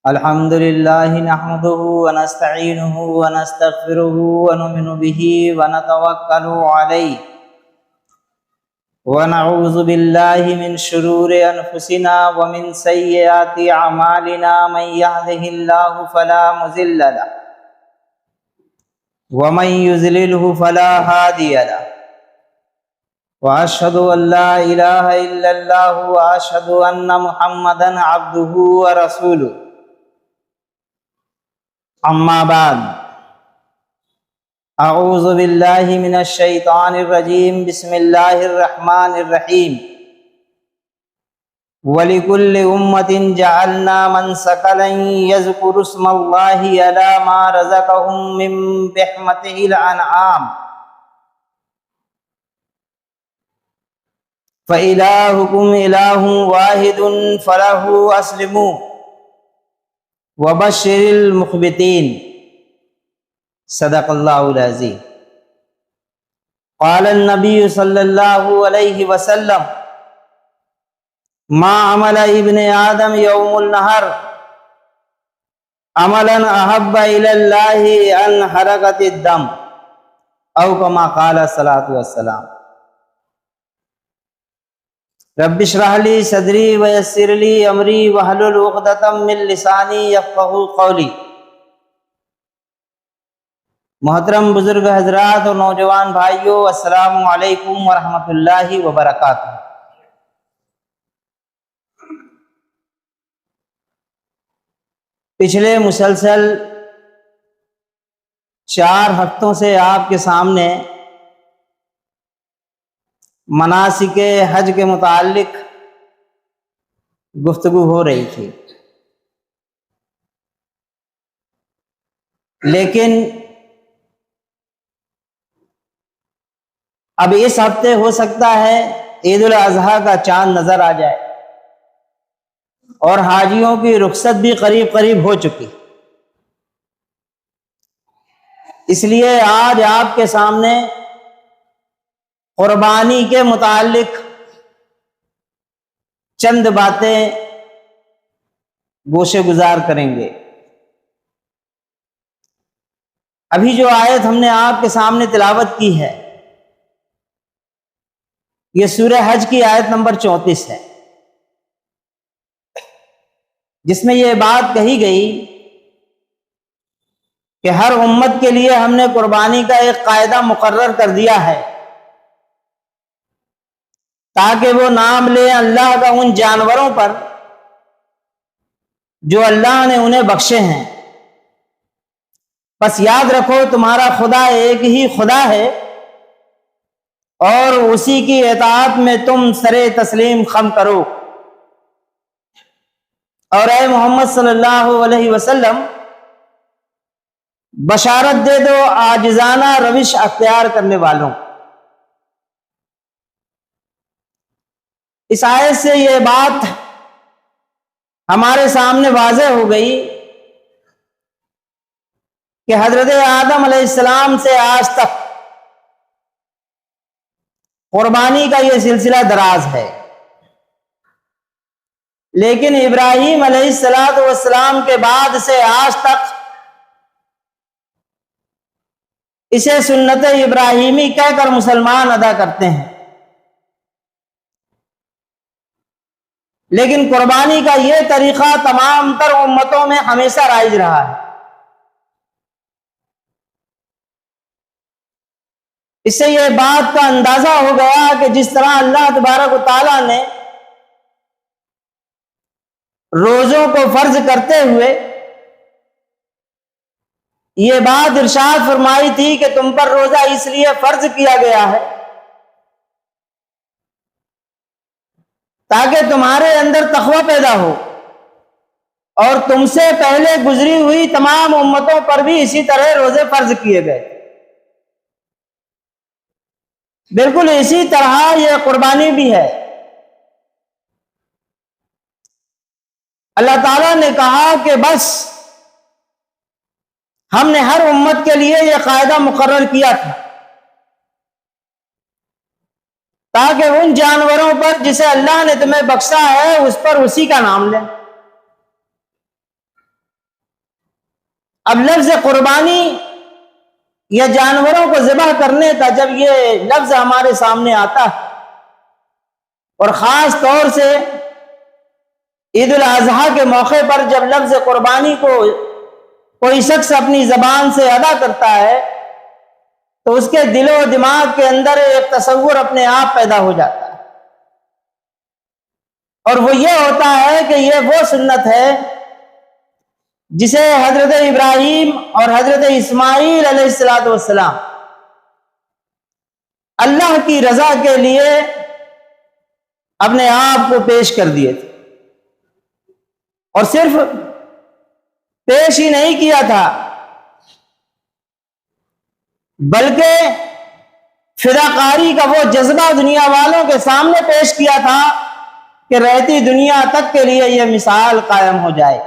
الحمد لله نحمده ونستعينه ونستغفره ونؤمن به ونتوكل عليه ونعوذ بالله من شرور أنفسنا ومن سيئات أعمالنا من يهده الله فلا مضل له ومن يضلله فلا هادي له وأشهد أن لا إله إلا الله وأشهد أن محمدا عبده ورسوله أما بعد أعوذ بالله من الشيطان الرجيم بسم الله الرحمن الرحيم ولكل أمة جعلنا منسكا يذكروا اسم الله على ما رزقهم من بهيمة الأنعام فإلهكم إله واحد فله أسلموا وبشر المخبتين صدق اللہ العظیم. قال النبی صلی اللہ علیہ وسلم ما عمل ابن آدم یوم النہر عملا احب الی اللہ ان حرکت الدم او کما قال الصلاۃ والسلام. رب اشرح لی صدری ویسر لی امری واحلل عقدۃ من لسانی یفقہوا قولی. محترم بزرگ حضرات اور نوجوان بھائیوں، السلام علیکم ورحمۃ اللہ وبرکاتہ. پچھلے مسلسل 4 ہفتوں سے آپ کے سامنے مناسک حج کے متعلق گفتگو ہو رہی تھی، لیکن اب اس ہفتے ہو سکتا ہے عید الاضحیٰ کا چاند نظر آ جائے اور حاجیوں کی رخصت بھی قریب قریب ہو چکی. اس لیے آج آپ کے سامنے قربانی کے متعلق چند باتیں گوشے گزار کریں گے. ابھی جو آیت ہم نے آپ کے سامنے تلاوت کی ہے یہ سورہ حج کی آیت نمبر 34 ہے، جس میں یہ بات کہی گئی کہ ہر امت کے لیے ہم نے قربانی کا ایک قاعدہ مقرر کر دیا ہے تاکہ وہ نام لیں اللہ کا ان جانوروں پر جو اللہ نے انہیں بخشے ہیں. بس یاد رکھو تمہارا خدا ایک ہی خدا ہے اور اسی کی اطاعت میں تم سرے تسلیم خم کرو. اور اے محمد صلی اللہ علیہ وسلم بشارت دے دو عاجزانہ روش اختیار کرنے والوں. اس آیت سے یہ بات ہمارے سامنے واضح ہو گئی کہ حضرت آدم علیہ السلام سے آج تک قربانی کا یہ سلسلہ دراز ہے، لیکن ابراہیم علیہ السلام کے بعد سے آج تک اسے سنت ابراہیمی کہہ کر مسلمان ادا کرتے ہیں. لیکن قربانی کا یہ طریقہ تمام تر امتوں میں ہمیشہ رائج رہا ہے. اس سے یہ بات کا اندازہ ہو گیا کہ جس طرح اللہ تبارک و تعالیٰ نے روزوں کو فرض کرتے ہوئے یہ بات ارشاد فرمائی تھی کہ تم پر روزہ اس لیے فرض کیا گیا ہے تاکہ تمہارے اندر تقوی پیدا ہو، اور تم سے پہلے گزری ہوئی تمام امتوں پر بھی اسی طرح روزے فرض کیے گئے. بالکل اسی طرح یہ قربانی بھی ہے. اللہ تعالیٰ نے کہا کہ بس ہم نے ہر امت کے لیے یہ قاعدہ مقرر کیا تھا تاکہ ان جانوروں پر جسے اللہ نے تمہیں بخشا ہے اس پر اسی کا نام لیں. اب لفظ قربانی یا جانوروں کو ذبح کرنے کا جب یہ لفظ ہمارے سامنے آتا ہے، اور خاص طور سے عید الاضحیٰ کے موقع پر جب لفظ قربانی کو کوئی شخص اپنی زبان سے ادا کرتا ہے تو اس کے دل و دماغ کے اندر ایک تصور اپنے آپ پیدا ہو جاتا ہے، اور وہ یہ ہوتا ہے کہ یہ وہ سنت ہے جسے حضرت ابراہیم اور حضرت اسماعیل علیہ السلام اللہ کی رضا کے لیے اپنے آپ کو پیش کر دیے تھے، اور صرف پیش ہی نہیں کیا تھا بلکہ فداکاری کا وہ جذبہ دنیا والوں کے سامنے پیش کیا تھا کہ رہتی دنیا تک کے لیے یہ مثال قائم ہو جائے۔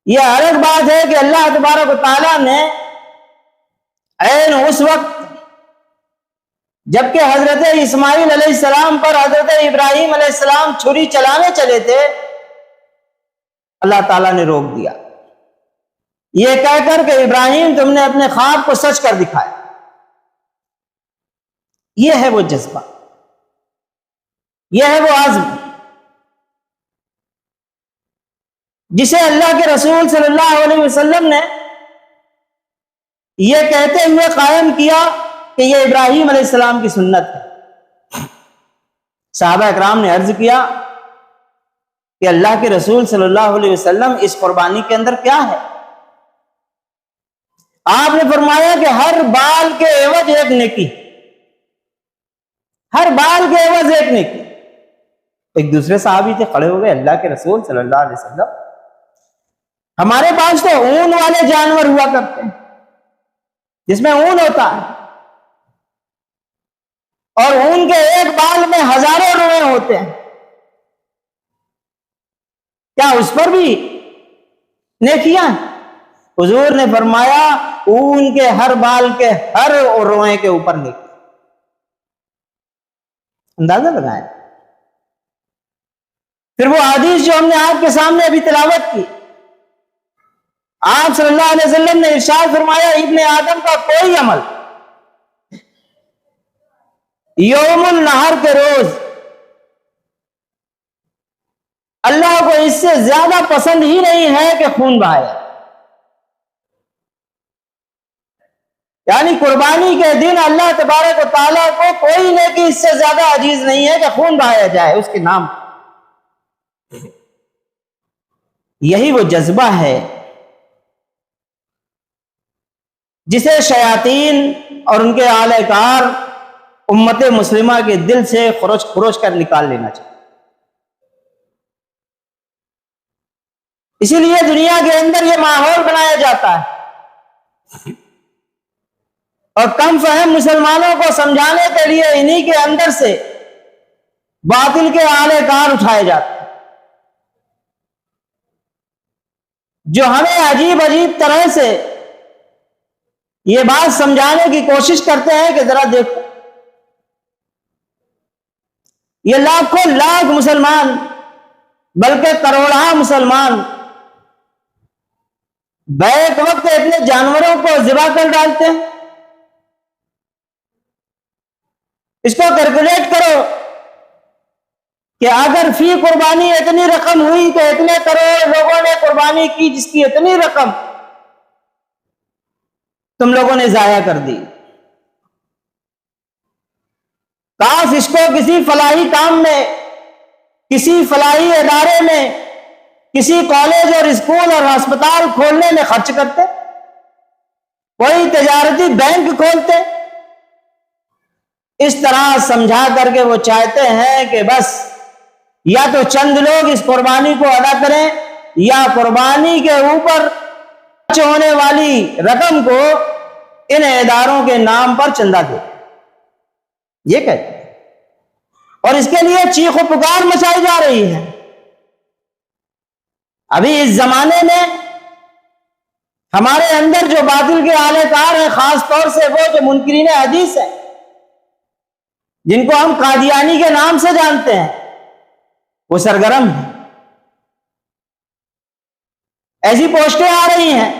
یہ الگ بات ہے کہ اللہ تبارک و تعالیٰ نے عین اس وقت جبکہ حضرت اسماعیل علیہ السلام پر حضرت ابراہیم علیہ السلام چھری چلانے چلے تھے، اللہ تعالیٰ نے روک دیا، یہ کہہ کر کہ ابراہیم تم نے اپنے خواب کو سچ کر دکھایا۔ یہ ہے وہ جذبہ، یہ ہے وہ عزم جسے اللہ کے رسول صلی اللہ علیہ وسلم نے یہ کہتے ہوئے قائم کیا کہ یہ ابراہیم علیہ السلام کی سنت ہے۔ صحابہ اکرام نے عرض کیا کہ اللہ کے رسول صلی اللہ علیہ وسلم اس قربانی کے اندر کیا ہے؟ آپ نے فرمایا کہ ہر بال کے عوض ایک نیکی، ہر بال کے عوض ایک نیکی۔ ایک دوسرے صحابی تھے، کھڑے ہو گئے، اللہ کے رسول صلی اللہ علیہ وسلم ہمارے پاس تو اون والے جانور ہوا کرتے ہیں جس میں اون ہوتا ہے، اور اون کے ایک بال میں ہزاروں روئیں ہوتے ہیں، کیا اس پر بھی نیکیاں ہیں؟ حضور نے فرمایا اون کے ہر بال کے ہر روئیں کے اوپر نیکی۔ اندازہ لگائیں۔ پھر وہ حدیث جو ہم نے آپ کے سامنے ابھی تلاوت کی، آپ صلی اللہ علیہ وسلم نے ارشاد فرمایا ابن آدم کا کوئی عمل یوم النہر کے روز اللہ کو اس سے زیادہ پسند ہی نہیں ہے کہ خون بہائے، یعنی قربانی کے دن اللہ تبارک و تعالیٰ کو کوئی نیکی اس سے زیادہ عزیز نہیں ہے کہ خون بہایا جائے اس کے نام۔ یہی وہ جذبہ ہے جسے شیاطین اور ان کے اعلی کار امت مسلمہ کے دل سے خروش کر نکال لینا چاہیے۔ اسی لیے دنیا کے اندر یہ ماحول بنایا جاتا ہے، اور کم فہم مسلمانوں کو سمجھانے کے لیے انہی کے اندر سے باطل کے اعلی کار اٹھائے جاتے ہیں، جو ہمیں عجیب عجیب طرح سے یہ بات سمجھانے کی کوشش کرتے ہیں کہ ذرا دیکھو یہ لاکھوں لاکھ مسلمان بلکہ کروڑاں مسلمان بیک وقت اتنے جانوروں کو ذبح کر ڈالتے ہیں۔ اس کو کیلکولیٹ کرو کہ اگر فی قربانی اتنی رقم ہوئی تو اتنے کروڑ لوگوں نے قربانی کی، جس کی اتنی رقم تم لوگوں نے ضائع کر دی۔ کاش اس کو کسی فلاحی کام میں، کسی فلاحی ادارے میں، کسی کالج اور اسکول اور ہسپتال کھولنے میں خرچ کرتے، کوئی تجارتی بینک کھولتے۔ اس طرح سمجھا کر کے وہ چاہتے ہیں کہ بس یا تو چند لوگ اس قربانی کو ادا کریں یا قربانی کے اوپر خرچ ہونے والی رقم کو ان اداروں کے نام پر چندہ دے، یہ کہتے ہیں، اور اس کے لیے چیخ و پکار مچائی جا رہی ہے۔ ابھی اس زمانے میں ہمارے اندر جو باطل کے اعلی کار ہیں، خاص طور سے وہ جو منکرین حدیث ہیں، جن کو ہم قادیانی کے نام سے جانتے ہیں، وہ سرگرم ہیں ایسی پوسٹیں آ رہی ہیں،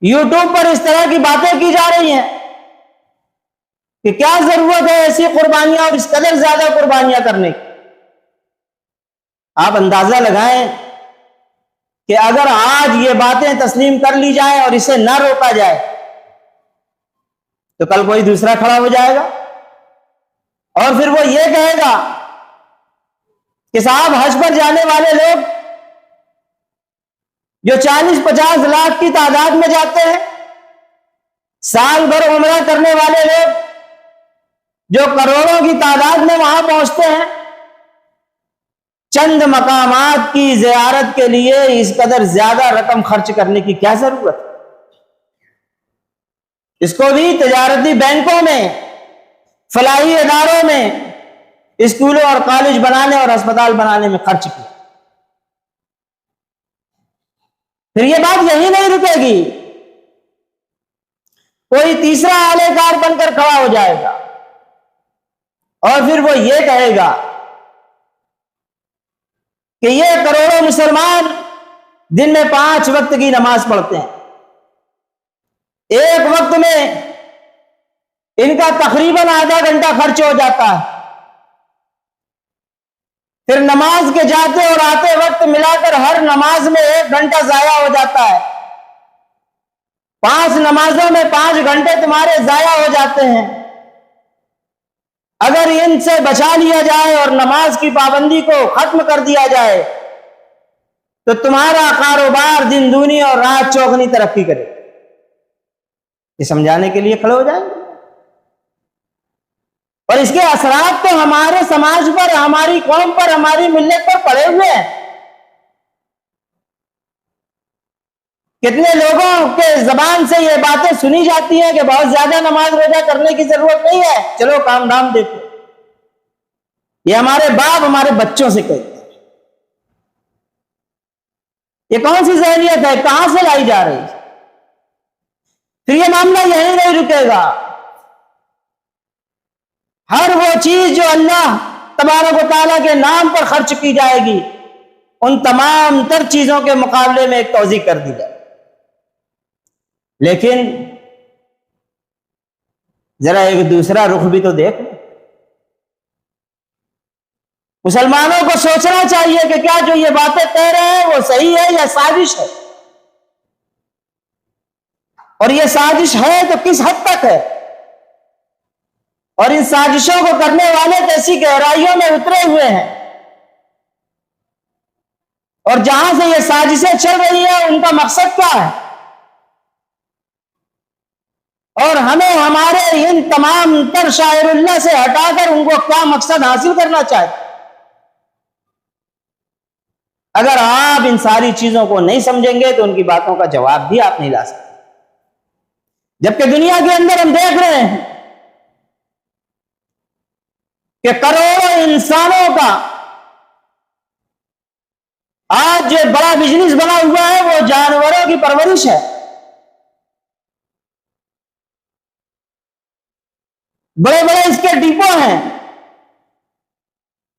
یوٹیوب پر اس طرح کی باتیں کی جا رہی ہیں کہ کیا ضرورت ہے ایسی قربانیاں اور اس قدر زیادہ قربانیاں کرنے کی۔ آپ اندازہ لگائیں کہ اگر آج یہ باتیں تسلیم کر لی جائیں اور اسے نہ روکا جائے تو کل کوئی دوسرا کھڑا ہو جائے گا اور پھر وہ یہ کہے گا کہ صاحب حج پر جانے والے لوگ جو 40-50 لاکھ کی تعداد میں جاتے ہیں، سال بھر عمرہ کرنے والے لوگ جو کروڑوں کی تعداد میں وہاں پہنچتے ہیں، چند مقامات کی زیارت کے لیے اس قدر زیادہ رقم خرچ کرنے کی کیا ضرورت ہے؟ اس کو بھی تجارتی بینکوں میں، فلاحی اداروں میں، اسکولوں اور کالج بنانے اور ہسپتال بنانے میں خرچ کیا۔ پھر یہ بات یہی نہیں رکے گی، کوئی تیسرا اعلی کار بن کر کھڑا ہو جائے گا اور پھر وہ یہ کہے گا کہ یہ کروڑوں مسلمان دن میں 5 وقت کی نماز پڑھتے ہیں، ایک وقت میں ان کا تقریباً آدھا گھنٹہ خرچ ہو جاتا ہے، پھر نماز کے جاتے اور آتے وقت ملا کر ہر نماز میں 1 گھنٹہ ضائع ہو جاتا ہے، 5 نمازوں میں 5 گھنٹے تمہارے ضائع ہو جاتے ہیں۔ اگر ان سے بچا لیا جائے اور نماز کی پابندی کو ختم کر دیا جائے تو تمہارا کاروبار دن دونی اور رات چوگنی ترقی کرے۔ یہ سمجھانے کے لیے کھڑے ہو جائیں گے، اور اس کے اثرات تو ہمارے سماج پر، ہماری قوم پر، ہماری ملت پر پڑے ہوئے ہیں۔ کتنے لوگوں کے زبان سے یہ باتیں سنی جاتی ہیں کہ بہت زیادہ نماز روزہ کرنے کی ضرورت نہیں ہے، چلو کام دھام دیکھو۔ یہ ہمارے باپ ہمارے بچوں سے کہتے ہیں۔ یہ کون سی ذہنیت ہے، کہاں سے لائی جا رہی ہے؟ پھر یہ معاملہ یہی نہیں رکے گا، ہر وہ چیز جو اللہ تبارک و تعالیٰ کے نام پر خرچ کی جائے گی، ان تمام تر چیزوں کے مقابلے میں ایک توضیح کر دی جائے۔ لیکن ذرا ایک دوسرا رخ بھی تو دیکھ لیں۔ مسلمانوں کو سوچنا چاہیے کہ کیا جو یہ باتیں کہہ رہے ہیں وہ صحیح ہے یا سازش ہے، اور یہ سازش ہے تو کس حد تک ہے، اور ان سازشوں کو کرنے والے کیسی گہرائیوں میں اترے ہوئے ہیں، اور جہاں سے یہ سازشیں چل رہی ہیں ان کا مقصد کیا ہے، اور ہمیں ہمارے ان تمام تر شاعر اللہ سے ہٹا کر ان کو کیا مقصد حاصل کرنا چاہتے۔ اگر آپ ان ساری چیزوں کو نہیں سمجھیں گے تو ان کی باتوں کا جواب بھی آپ نہیں لا سکتے۔ جبکہ دنیا کے اندر ہم دیکھ رہے ہیں کہ کروڑوں انسانوں کا آج جو بڑا بزنس بنا ہوا ہے وہ جانوروں کی پرورش ہے۔ بڑے بڑے اس کے ڈپو ہیں،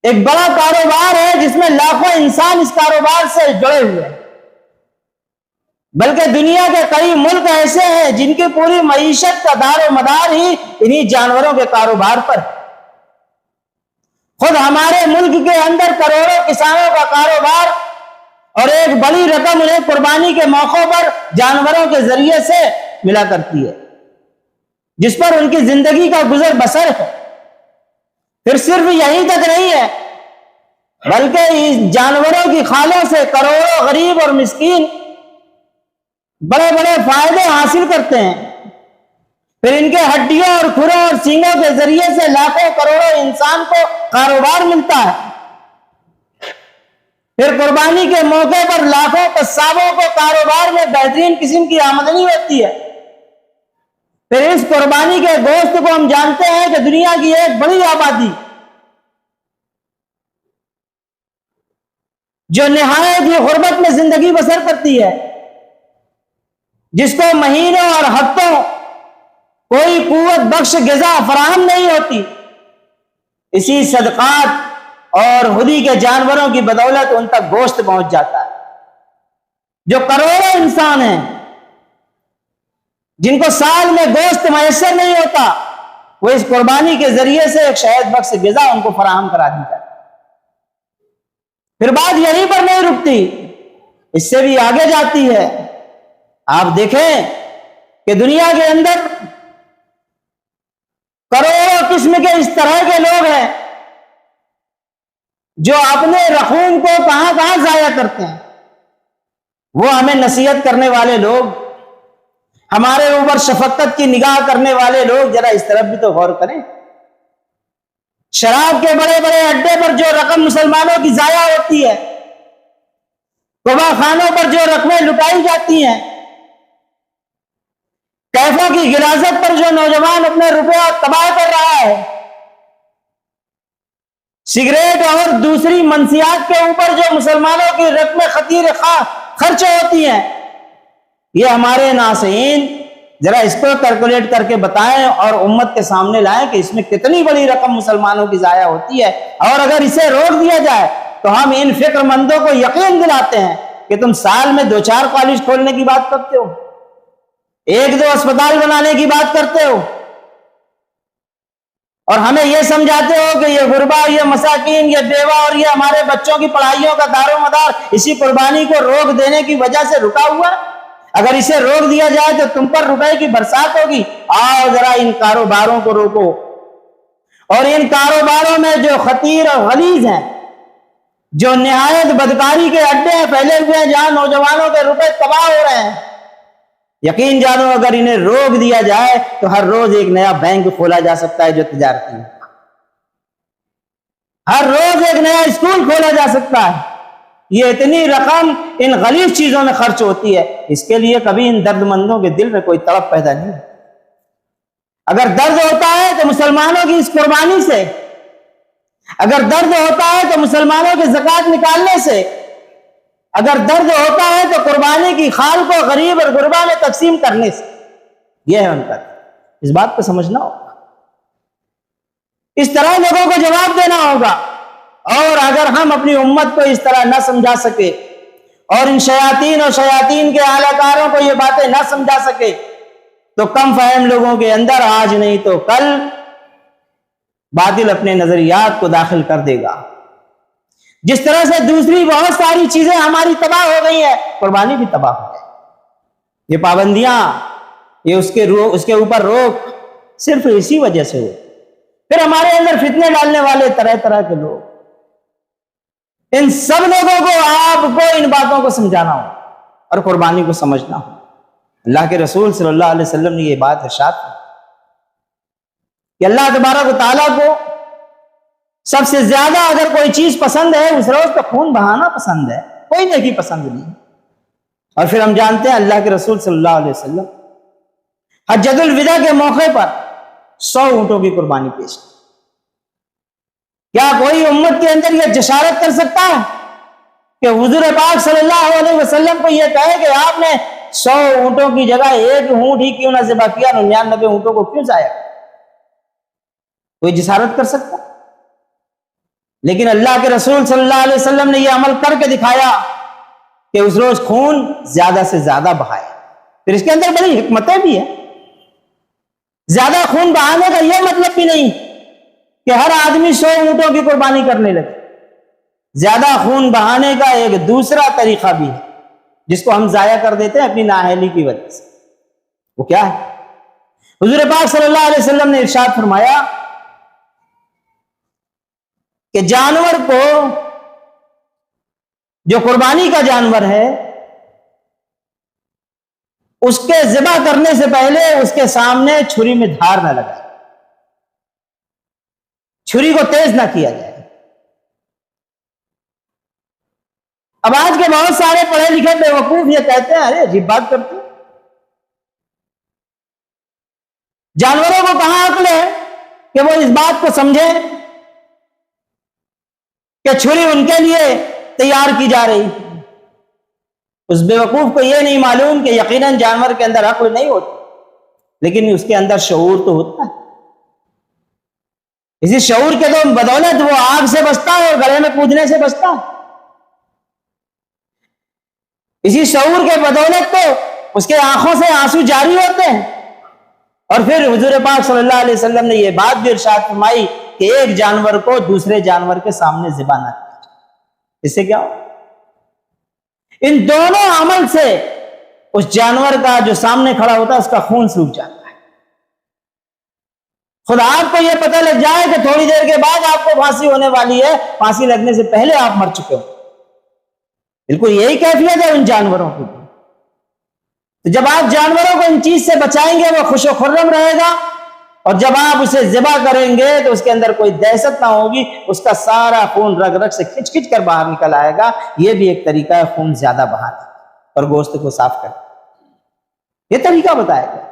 ایک بڑا کاروبار ہے جس میں لاکھوں انسان اس کاروبار سے جڑے ہوئے ہیں، بلکہ دنیا کے کئی ملک ایسے ہیں جن کی پوری معیشت کا دار و مدار ہی انہی جانوروں کے کاروبار پر ہے۔ خود ہمارے ملک کے اندر کروڑوں کسانوں کا کاروبار اور ایک بڑی رقم انہیں قربانی کے موقعوں پر جانوروں کے ذریعے سے ملا کرتی ہے، جس پر ان کی زندگی کا گزر بسر ہے۔ پھر صرف یہیں تک نہیں ہے، بلکہ اس جانوروں کی کھالوں سے کروڑوں غریب اور مسکین بڑے بڑے فائدے حاصل کرتے ہیں۔ پھر ان کے ہڈیوں اور کھروں اور سینگوں کے ذریعے سے لاکھوں کروڑوں انسان کو کاروبار ملتا ہے۔ پھر قربانی کے موقع پر لاکھوں قصابوں کو کاروبار میں بہترین قسم کی آمدنی ہوتی ہے۔ پھر اس قربانی کے گوشت کو ہم جانتے ہیں کہ دنیا کی ایک بڑی آبادی جو نہایت ہی غربت میں زندگی بسر کرتی ہے، جس کو مہینوں اور ہفتوں کوئی قوت بخش غذا فراہم نہیں ہوتی، اسی صدقات اور خودی کے جانوروں کی بدولت ان تک گوشت پہنچ جاتا ہے۔ جو کروڑوں انسان ہیں جن کو سال میں گوشت میسر نہیں ہوتا، وہ اس قربانی کے ذریعے سے ایک شہد بخش غذا ان کو فراہم کرا دی جائے۔ پھر بات یہیں پر نہیں رکتی، اس سے بھی آگے جاتی ہے۔ آپ دیکھیں کہ دنیا کے اندر کروڑوں قسم کے اس طرح کے لوگ ہیں جو اپنے رقوم کو کہاں کہاں ضائع کرتے ہیں۔ وہ ہمیں نصیحت کرنے والے لوگ، ہمارے اوپر شفقت کی نگاہ کرنے والے لوگ ذرا اس طرف بھی تو غور کریں۔ شراب کے بڑے بڑے اڈے پر جو رقم مسلمانوں کی ضائع ہوتی ہے، قبا خانوں پر جو رقمیں لٹائی جاتی ہیں، کیفوں کی غلاظت پر جو نوجوان اپنے روپیہ تباہ کر رہا ہے، سگریٹ اور دوسری منشیات کے اوپر جو مسلمانوں کی رقمیں خطیر خرچ ہوتی ہیں، یہ ہمارے ناصحین ذرا اس کو کیلکولیٹ کر کے بتائیں اور امت کے سامنے لائیں کہ اس میں کتنی بڑی رقم مسلمانوں کی ضائع ہوتی ہے۔ اور اگر اسے روک دیا جائے تو ہم ان فکر مندوں کو یقین دلاتے ہیں کہ تم سال میں 2-4 کالج کھولنے کی بات کرتے ہو، 1-2 اسپتال بنانے کی بات کرتے ہو، اور ہمیں یہ سمجھاتے ہو کہ یہ غربا، یہ مساکین، یہ بیوہ اور یہ ہمارے بچوں کی پڑھائیوں کا دار و مدار اسی قربانی کو روک دینے کی وجہ سے رکا ہوا ہے۔ اگر اسے روک دیا جائے تو تم پر روپے کی برسات ہوگی۔ آؤ ذرا ان کاروباروں کو روکو، اور ان کاروباروں میں جو خطیر اور غلیظ ہیں، جو نہایت بدکاری کے اڈے پھیلے ہوئے ہیں، جہاں نوجوانوں کے روپے تباہ ہو رہے ہیں، یقین جانو اگر انہیں روک دیا جائے تو ہر روز ایک نیا بینک کھولا جا سکتا ہے جو تجارتی ہے، ہر روز ایک نیا اسکول کھولا جا سکتا ہے۔ یہ اتنی رقم ان غلیظ چیزوں میں خرچ ہوتی ہے، اس کے لیے کبھی ان درد مندوں کے دل میں کوئی تڑپ پیدا نہیں۔ اگر درد ہوتا ہے تو مسلمانوں کی اس قربانی سے، اگر درد ہوتا ہے تو مسلمانوں کے زکوٰۃ نکالنے سے، اگر درد ہوتا ہے تو قربانی کی خال کو غریب اور غربا میں تقسیم کرنے سے، یہ ہے ان کا۔ اس بات کو سمجھنا ہوگا، اس طرح لوگوں کو جواب دینا ہوگا۔ اور اگر ہم اپنی امت کو اس طرح نہ سمجھا سکے اور ان شیاطین اور شیاطین کے اعلی کاروں کو یہ باتیں نہ سمجھا سکے تو کم فہم لوگوں کے اندر آج نہیں تو کل باطل اپنے نظریات کو داخل کر دے گا۔ جس طرح سے دوسری بہت ساری چیزیں ہماری تباہ ہو گئی ہیں، قربانی بھی تباہ ہو گئی۔ یہ پابندیاں، یہ اس کے اوپر روک صرف اسی وجہ سے ہو۔ پھر ہمارے اندر فتنے ڈالنے والے طرح طرح کے لوگ، ان سب لوگوں کو آپ کو ان باتوں کو سمجھانا ہو اور قربانی کو سمجھنا ہو۔ اللہ کے رسول صلی اللہ علیہ وسلم نے یہ بات ارشاد کی کہ اللہ تبارک و تعالیٰ کو سب سے زیادہ اگر کوئی چیز پسند ہے اس روز تو خون بہانا پسند ہے، کوئی نیکی پسند نہیں۔ اور پھر ہم جانتے ہیں اللہ کے رسول صلی اللہ علیہ وسلم حجۃ الوداع کے موقع پر 100 اونٹوں کی قربانی پیش کی۔ کیا کوئی امت کے اندر یہ جسارت کر سکتا ہے کہ حضور پاک صلی اللہ علیہ وسلم کو یہ کہے کہ آپ نے 100 اونٹوں کی جگہ 1 اونٹ ہی کیوں نہ ذبح کیا، 99 اونٹوں کو کیوں ضائع؟ کوئی جسارت کر سکتا؟ لیکن اللہ کے رسول صلی اللہ علیہ وسلم نے یہ عمل کر کے دکھایا کہ اس روز خون زیادہ سے زیادہ بہائے۔ پھر اس کے اندر بڑی حکمتیں بھی ہیں۔ زیادہ خون بہانے کا یہ مطلب بھی نہیں کہ ہر آدمی 100 اونٹوں کی قربانی کرنے لگے۔ زیادہ خون بہانے کا ایک دوسرا طریقہ بھی ہے جس کو ہم ضائع کر دیتے ہیں اپنی نااہلی کی وجہ سے۔ وہ کیا ہے؟ حضور پاک صلی اللہ علیہ وسلم نے ارشاد فرمایا کہ جانور کو، جو قربانی کا جانور ہے، اس کے ذبح کرنے سے پہلے اس کے سامنے چھری میں دھار نہ لگائے، چھری کو تیز نہ کیا جائے۔ اب آج کے بہت سارے پڑھے لکھے بے وقوف یہ کہتے ہیں، ارے عجیب بات کرتے ہیں، جانوروں کو کہاں عقل ہے کہ وہ اس بات کو سمجھیں کہ چھری ان کے لیے تیار کی جا رہی۔ اس بے وقوف کو یہ نہیں معلوم کہ یقیناً جانور کے اندر عقل نہیں ہوتی، لیکن اس کے اندر شعور تو ہوتا ہے۔ اسی شعور کے تو بدولت وہ آگ سے بچتا ہے اور گلے میں کودنے سے بچتا ہے۔ اسی شعور کے بدولت تو اس کے آنکھوں سے آنسو جاری ہوتے ہیں. اور پھر حضور پاک صلی اللہ علیہ وسلم نے یہ بات بھی ارشاد فرمائی کہ ایک جانور کو دوسرے جانور کے سامنے ذبح نہ کیا جائے. اس سے کیا ہو؟ ان دونوں عمل سے اس جانور کا جو سامنے کھڑا ہوتا ہے اس کا خون سوکھ جاتا ہے. خود آپ کو یہ پتہ لگ جائے کہ تھوڑی دیر کے بعد آپ کو پھانسی ہونے والی ہے، پھانسی لگنے سے پہلے آپ مر چکے ہو. بالکل یہی کیفیت ہے ان جانوروں کی. تو جب آپ جانوروں کو ان چیز سے بچائیں گے وہ خوش و خرم رہے گا، اور جب آپ اسے ذبح کریں گے تو اس کے اندر کوئی دہشت نہ ہوگی، اس کا سارا خون رگ رگ سے کھچ کھچ کر باہر نکل آئے گا. یہ بھی ایک طریقہ ہے خون زیادہ بہانے اور گوشت کو صاف کرنے. یہ طریقہ بتایا گیا،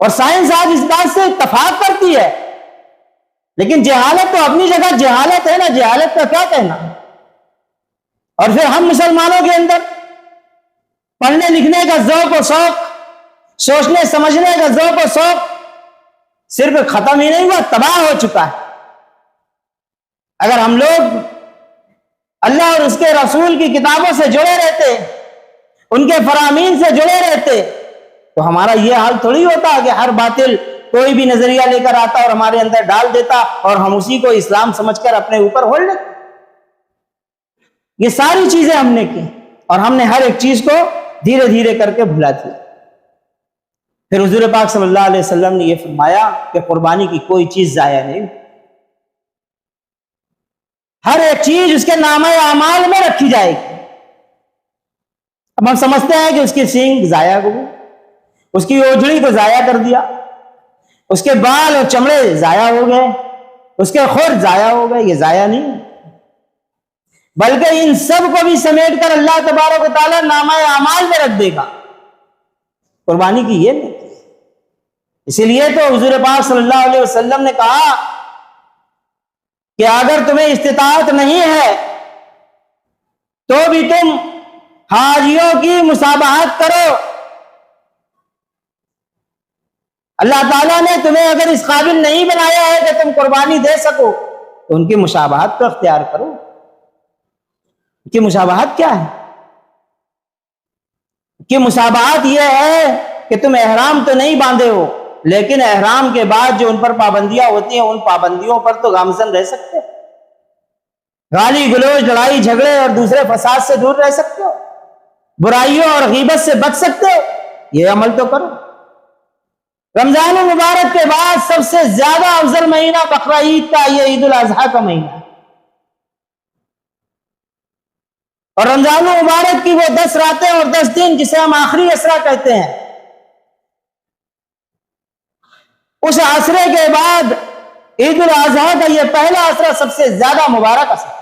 اور سائنس آج اس بات سے اتفاق کرتی ہے. لیکن جہالت تو اپنی جگہ جہالت ہے نا، جہالت کا کیا کہنا. اور پھر ہم مسلمانوں کے اندر پڑھنے لکھنے کا ذوق و شوق، سوچنے سمجھنے کا ذوق و شوق صرف ختم ہی نہیں ہوا، تباہ ہو چکا ہے. اگر ہم لوگ اللہ اور اس کے رسول کی کتابوں سے جڑے رہتے، ان کے فرامین سے جڑے رہتے، تو ہمارا یہ حال تھوڑی ہوتا کہ ہر باطل کوئی بھی نظریہ لے کر آتا اور ہمارے اندر ڈال دیتا اور ہم اسی کو اسلام سمجھ کر اپنے اوپر ہول لیتے. یہ ساری چیزیں ہم نے کی اور ہم نے ہر ایک چیز کو دھیرے دھیرے کر کے بھلا دیا. پھر حضور پاک صلی اللہ علیہ وسلم نے یہ فرمایا کہ قربانی کی کوئی چیز ضائع نہیں، ہر ایک چیز اس کے نامہ اعمال میں رکھی جائے گی. اب ہم سمجھتے ہیں کہ اس کی سینگ ضائع ہو گئی، اس کی اوجڑی کو ضائع کر دیا، اس کے بال اور چمڑے ضائع ہو گئے، اس کے خور ضائع ہو گئے. یہ ضائع نہیں، بلکہ ان سب کو بھی سمیٹ کر اللہ تبارک و تعالیٰ نامہ اعمال میں رکھ دے گا. قربانی کی یہ نہیں. اسی لیے تو حضور پاک صلی اللہ علیہ وسلم نے کہا کہ اگر تمہیں استطاعت نہیں ہے تو بھی تم حاجیوں کی مسابقت کرو. اللہ تعالیٰ نے تمہیں اگر اس قابل نہیں بنایا ہے کہ تم قربانی دے سکو تو ان کی مشابہت کو اختیار کرو. ان کی مشابہت کیا ہے؟ ان کی مشابہت یہ ہے کہ تم احرام تو نہیں باندھے ہو، لیکن احرام کے بعد جو ان پر پابندیاں ہوتی ہیں ان پابندیوں پر تو گامزن رہ سکتے، گالی گلوچ لڑائی جھگڑے اور دوسرے فساد سے دور رہ سکتے ہو، برائیوں اور غیبت سے بچ سکتے ہو. یہ عمل تو کرو. رمضان المبارک کے بعد سب سے زیادہ افضل مہینہ بقرہ عید کا، یہ عید الاضحیٰ کا مہینہ ہے. اور رمضان المبارک کی وہ 10 راتیں اور 10 دن جسے ہم آخری اسرہ کہتے ہیں، اس عصرے کے بعد عید الاضحیٰ کا یہ پہلا اسرہ سب سے زیادہ مبارک اسرہ.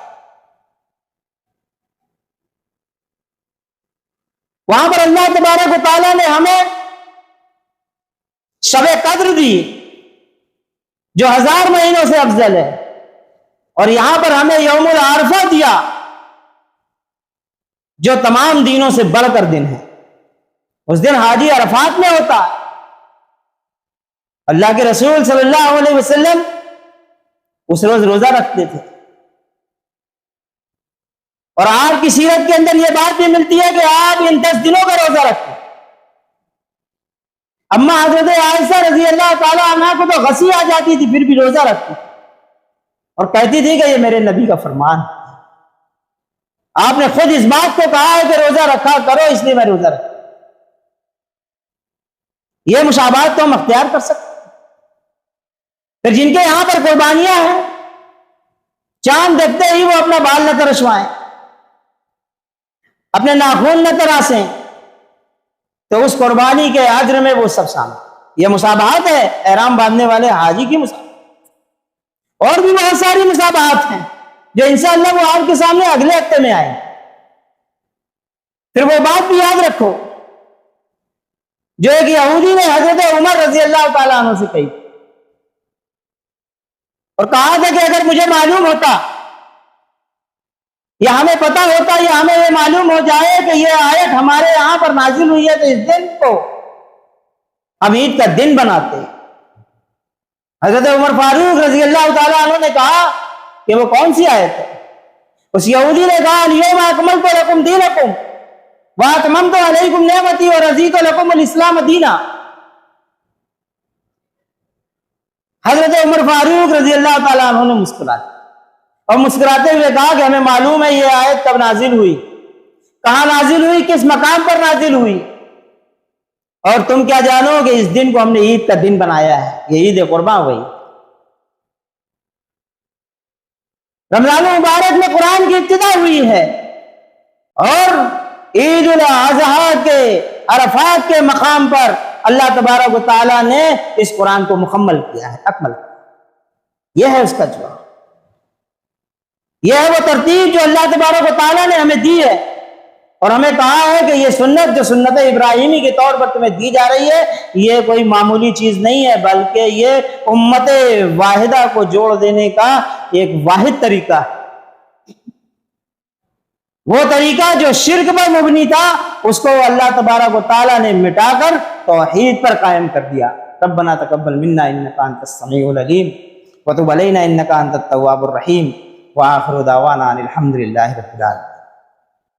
وہاں پر اللہ تبارک و تعالیٰ نے ہمیں شب قدر دی جو 1000 مہینوں سے افضل ہے، اور یہاں پر ہمیں یوم العرفہ دیا جو تمام دینوں سے بڑھ کر دن ہے. اس دن حاجی عرفات میں ہوتا. اللہ کے رسول صلی اللہ علیہ وسلم اس روز روزہ رکھتے تھے، اور آپ کی سیرت کے اندر یہ بات بھی ملتی ہے کہ آپ ان 10 دنوں کا روزہ رکھتے. اما حضرت عائشہ رضی اللہ تعالی عنہ کو تو غصی آ جاتی تھی، پھر بھی روزہ رکھتی اور کہتی تھی کہ یہ میرے نبی کا فرمان ہے. آپ نے خود اس بات کو کہا ہے کہ روزہ رکھا کرو، اس لیے میں روزہ رکھتا. یہ مشابہت تو ہم اختیار کر سکتے. پھر جن کے یہاں پر قربانیاں ہیں، چاند دیکھتے ہی وہ اپنا بال نہ ترشوائیں، اپنے ناخن نہ تراشیں، تو اس قربانی کے اجر میں وہ سب شامل. یہ مشابہت ہے احرام باندھنے والے حاجی کی مشابہت. اور بھی بہت ساری مشابہت ہیں جو انشاءاللہ وہ آپ کے سامنے اگلے ہفتے میں آئیں. پھر وہ بات بھی یاد رکھو جو ایک یہودی نے حضرت عمر رضی اللہ تعالیٰ عنہ سے کہی اور کہا تھا کہ اگر مجھے معلوم ہوتا یا ہمیں پتا ہوتا یا ہمیں یہ معلوم ہو جائے کہ یہ آیت ہمارے یہاں پر نازل ہوئی ہے تو اس دن کو ہم عید کا دن بناتے. حضرت عمر فاروق رضی اللہ تعالیٰ عنہ نے کہا کہ وہ کون سی آیت ہے؟ اس یہودی نے کہا الیوم اکملت لکم دینکم، وَأَتْمَمْتُ عَلَيْكُمْ نِعْمَتِي وَرَضِيتُ لَكُمُ الْإِسْلَامَ دِینًا۔ حضرت عمر فاروق رضی اللہ تعالیٰ عنہ نے مسکرایا اور مسکراتے ہوئے کہا کہ ہمیں معلوم ہے یہ آیت کب نازل ہوئی، کہاں نازل ہوئی، کس مقام پر نازل ہوئی، اور تم کیا جانو کہ اس دن کو ہم نے عید کا دن بنایا ہے، یہ عید قرباں ہوئی۔ رمضان مبارک میں قرآن کی ابتدا ہوئی ہے، اور عید الاضحیٰ کے عرفات کے مقام پر اللہ تبارک و تعالیٰ نے اس قرآن کو مکمل کیا ہے، اکمل کیا۔ یہ ہے اس کا جواب، یہ ہے وہ ترتیب جو اللہ تبارک و تعالیٰ نے ہمیں دی ہے، اور ہمیں کہا ہے کہ یہ سنت جو سنت ابراہیمی کے طور پر تمہیں دی جا رہی ہے، یہ کوئی معمولی چیز نہیں ہے، بلکہ یہ امت واحدہ کو جوڑ دینے کا ایک واحد طریقہ ہے۔ وہ طریقہ جو شرک پر مبنی تھا اس کو اللہ تبارک و تعالیٰ نے مٹا کر توحید پر قائم کر دیا۔ ربنا تقبل منا انک انت السمیع العلیم وتب علینا انک انت التواب الرحیم وآخر دعوانا ان الحمد للہ رب العالمین۔